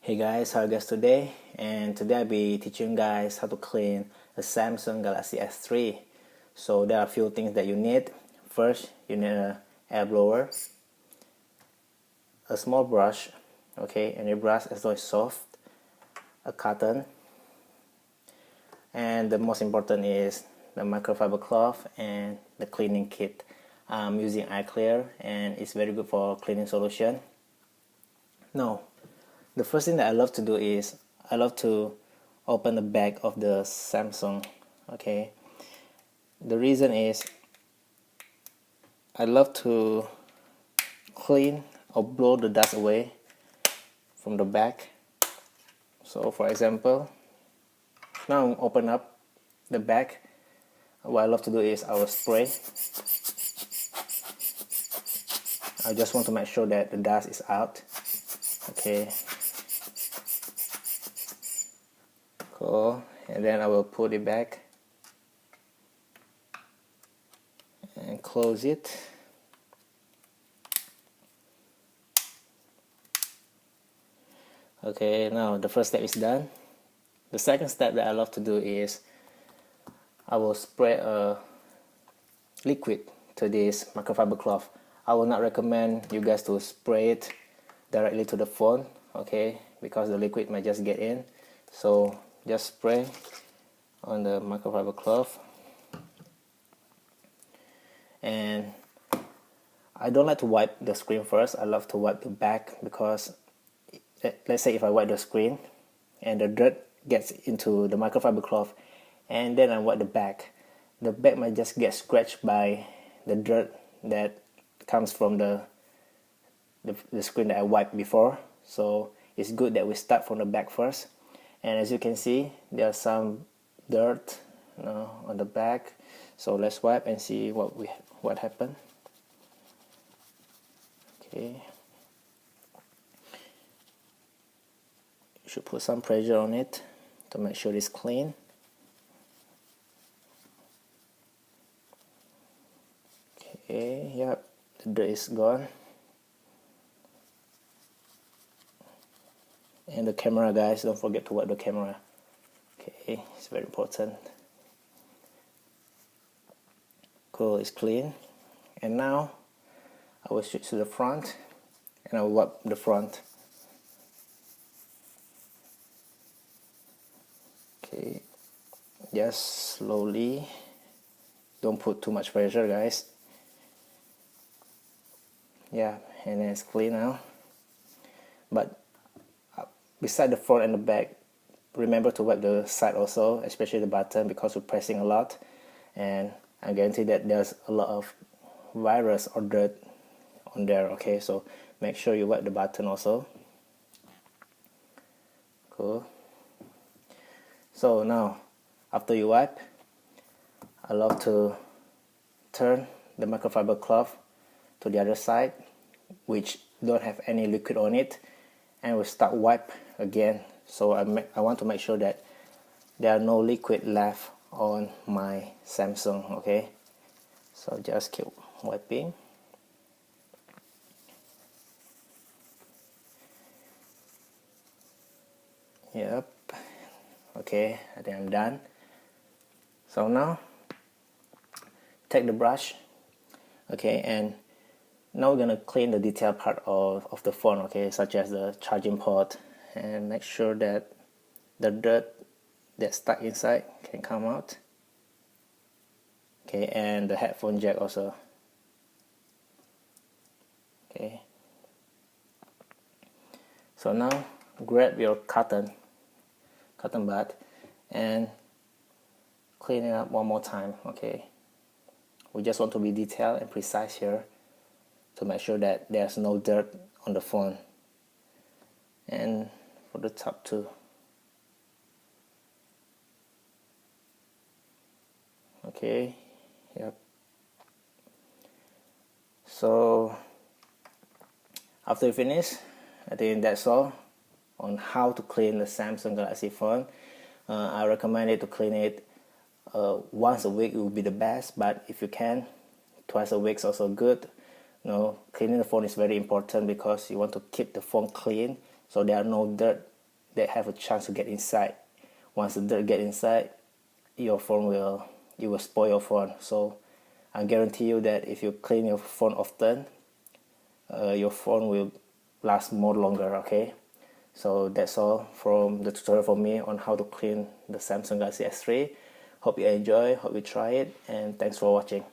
Hey guys, how are you guys today? And today I'll be teaching you guys how to clean a Samsung Galaxy S3. So there are a few things that you need. First, you need an air blower, a small brush, okay, and a brush as though it's soft, a cotton, and the most important is the microfiber cloth and the cleaning kit. I'm using eye clear and it's very good for cleaning solution. Now, the first thing that I love to do is I love to open the back of the Samsung. Okay, the reason is I love to clean or blow the dust away from the back. So for example, now I open up the back. What I love to do is I will spray. I just want to make sure that the dust is out. Okay, cool. And then I will put it back and close it. Okay, now the first step is done. The second step that I love to do is I will spray a liquid to this microfiber cloth. I will not recommend you guys to spray it directly to the phone, okay, because the liquid might just get in. So just spray on the microfiber cloth. And I don't like to wipe the screen first. I love to wipe the back because let's say if I wipe the screen and the dirt gets into the microfiber cloth and then I wipe the back might just get scratched by the dirt that comes from the screen that I wiped before. So it's good that we start from the back first. And as you can see, there's some dirt, on the back. So let's wipe and see what happened. Okay. You should put some pressure on it to make sure it's clean. Okay, yep, the dirt is gone. And the camera, guys, don't forget to wipe the camera. Okay, it's very important. Cool, it's clean. And now I will switch to the front and I will wipe the front. Okay, just slowly. Don't put too much pressure, guys. Yeah, and then it's clean now. But beside the front and the back, remember to wipe the side also, especially the button, because we're pressing a lot. And I guarantee that there's a lot of virus or dirt on there, okay? So make sure you wipe the button also. Cool. So now, after you wipe, I love to turn the microfiber cloth to the other side, which don't have any liquid on it, and we'll start wipe again. So I want to make sure that there are no liquid left on my Samsung, okay? So just keep wiping. Yep. Okay, I think I'm done. So now take the brush, okay, and now we're gonna clean the detail part of the phone, okay, such as the charging port, and make sure that the dirt that's stuck inside can come out. Okay, and the headphone jack also. Okay. So now grab your cotton bud and clean it up one more time, okay? We just want to be detailed and precise here to make sure that there's no dirt on the phone. And for the top too. Okay, yep. So after you finish, I think that's all on how to clean the Samsung Galaxy phone. I recommend it to clean it once a week. It would be the best, but if you can, twice a week is also good. Cleaning the phone is very important because you want to keep the phone clean so there are no dirt that have a chance to get inside. Once the dirt get inside, your phone will spoil your phone. So I guarantee you that if you clean your phone often, your phone will last more longer. Okay, so that's all from the tutorial for me on how to clean the Samsung Galaxy S3. Hope you enjoy, hope you try it, and thanks for watching.